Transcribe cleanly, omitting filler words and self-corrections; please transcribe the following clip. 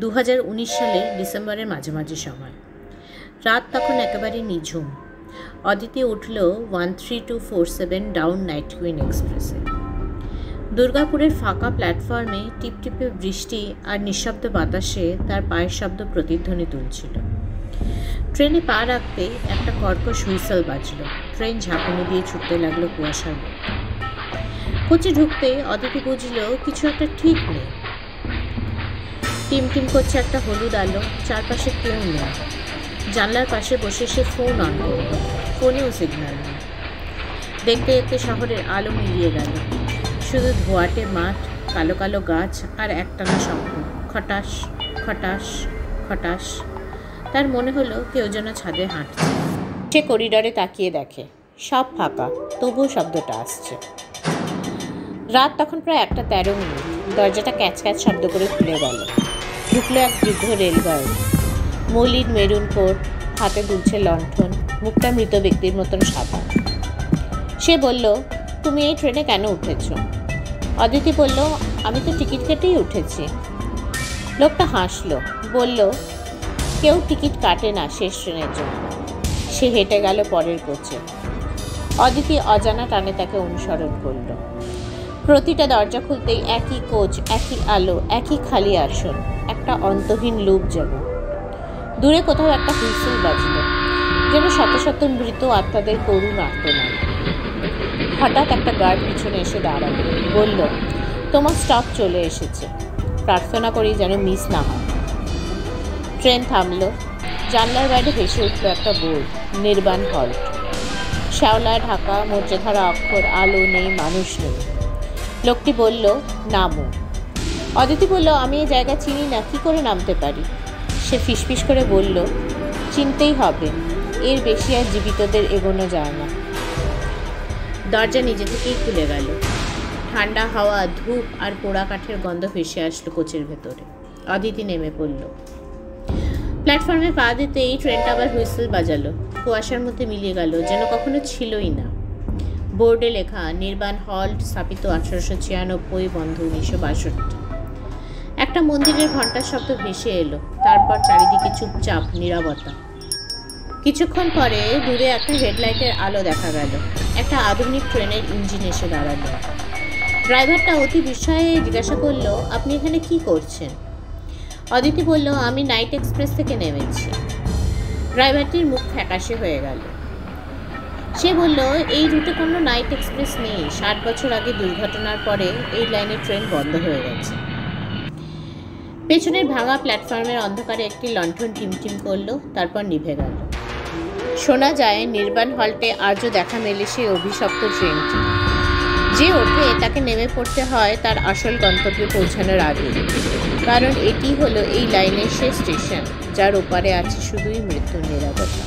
2019 সালের ডিসেম্বরের মাঝামাঝি সময়। রাত তখন একেবারে নিঝুম। অদিতি উঠল 13247 ডাউন নাইট কুইন এক্সপ্রেসে। দুর্গাপুরের ফাঁকা প্ল্যাটফর্মে টিপটিপে বৃষ্টি আর নিঃশব্দ বাতাসে তার পায়ের শব্দ প্রতিধ্বনি তুলছিল। ট্রেনে পা রাখতে একটা কর্কশ হুইসেল বাজল। ট্রেন ঝাঁকুনি দিয়ে ছুটতে লাগলো কুয়াশার মধ্যে। কোচে ঢুকতে অদিতি বুঝল কিছু একটা ঠিক নেই। টিমটিম করছে একটা হলুদ আলো, চারপাশে কেউ নেই। জানলার পাশে বসে সে ফোন অন করল, ফোনেও সিগন্যাল নেই। দেখতে দেখতে শহরের আলো মিলিয়ে গেল। শুধু ধোয়াটে মাঠ, কালো কালো গাছ আর একটানা শব্দ, খটাস খটাস খটাস। তার মনে হলো কেউ যেন ছাদে হাঁটছে। সে করিডরে তাকিয়ে দেখে সব ফাঁকা, তবুও শব্দটা আসছে। রাত তখন প্রায় 1:13। দরজাটা ক্যাচ ক্যাচ শব্দ করে খুলে গেল। ঢুকলো এক বৃদ্ধ রেলগাড়ি। মলিন মেরুন কোট, হাতে দুলছে লণ্ঠন, মুখটা মৃত ব্যক্তির মতন সাদা। সে বলল, তুমি এই ট্রেনে কেন উঠেছ? অদিতি বলল, আমি তো টিকিট কেটেই উঠেছি। লোকটা হাসলো, বলল, কেউ টিকিট কাটে না শেষ ট্রেনের জন্য। সে হেঁটে গেল পরের কোচে। অদিতি অজানা টানে তাকে অনুসরণ করল। প্রতিটা দরজা খুলতেই একই কোচ, একই আলো, একই খালি আসন, একটা অন্তহীন লুপ যেন। দূরে কোথাও একটা হুইসেল বাজল, যেন শত শত মৃত আত্মাদের করুণ আর্তনাদ। হঠাৎ একটা গার্ড পিছনে এসে দাঁড়ালো, বলল, তোমার স্টপ চলে এসেছে, প্রার্থনা করি যেন মিস না হয়। ট্রেন থামলো। জানলার বাইরে ভেসে উঠল একটা বোর্ড, নির্বাণ হল্ট। শ্যাওলায় ঢাকা, মরচে ধরা অক্ষর, আলো নেই, মানুষ নেই। লোকটি বলল, নামো। অদিতি বলল, আমি এই জায়গা চিনি না, কি করে নামতে পারি? সে ফিসফিস করে বলল, চিনতেই হবে, এর বেশি আর জীবিতদের এগোনো যায় না। দরজা নিজে থেকেই খুলে গেল। ঠান্ডা হাওয়া, ধূপ আর পোড়া কাঠের গন্ধ ভেসে আসলো কোচের ভেতরে। অদিতি নেমে পড়ল। প্ল্যাটফর্মে পা দিতেই ট্রেনটা আবার হুইসেল বাজালো। কুয়াশার মধ্যে মিলিয়ে গেল, যেন কখনো ছিলই না। বোর্ডে লেখা, নির্বাণ হল্ট, স্থাপিত 1896, বন্ধ 1962। একটা মন্দিরের ঘণ্টার শব্দ ভেসে এলো। তারপর চারিদিকে চুপচাপ নীরবতা। কিছুক্ষণ পরে দূরে একটা হেডলাইটের আলো দেখা গেল। একটা আধুনিক ট্রেনের ইঞ্জিন এসে দাঁড়ালো। ড্রাইভারটা অতি বিস্ময়ে জিজ্ঞাসা করলো, আপনি এখানে কি করছেন? অদিতি বলল, আমি নাইট এক্সপ্রেস থেকে নেমেছি। ড্রাইভারটির মুখ ফ্যাকাশে হয়ে গেল। সে বলল, এই রুটে কোনো নাইট এক্সপ্রেস নেই। 60 বছর আগে দুর্ঘটনার পরে এই লাইনের ট্রেন বন্ধ হয়ে গেছে। পেছনের ভাঙা প্ল্যাটফর্মের অন্ধকারে একটি লণ্ঠন টিমটিম করলো, তারপর নিভে গেল। শোনা যায়, নির্বাণ হল্টে আজও দেখা মেলে সেই অভিশপ্ত ট্রেনটি। যে ওঠে তাকে নেমে পড়তে হয় তার আসল গন্তব্যে পৌঁছানোর আগে, কারণ এটি হলো এই লাইনের শেষ স্টেশন, যার ওপারে আছে শুধুই মৃত্যুর নীরবতা।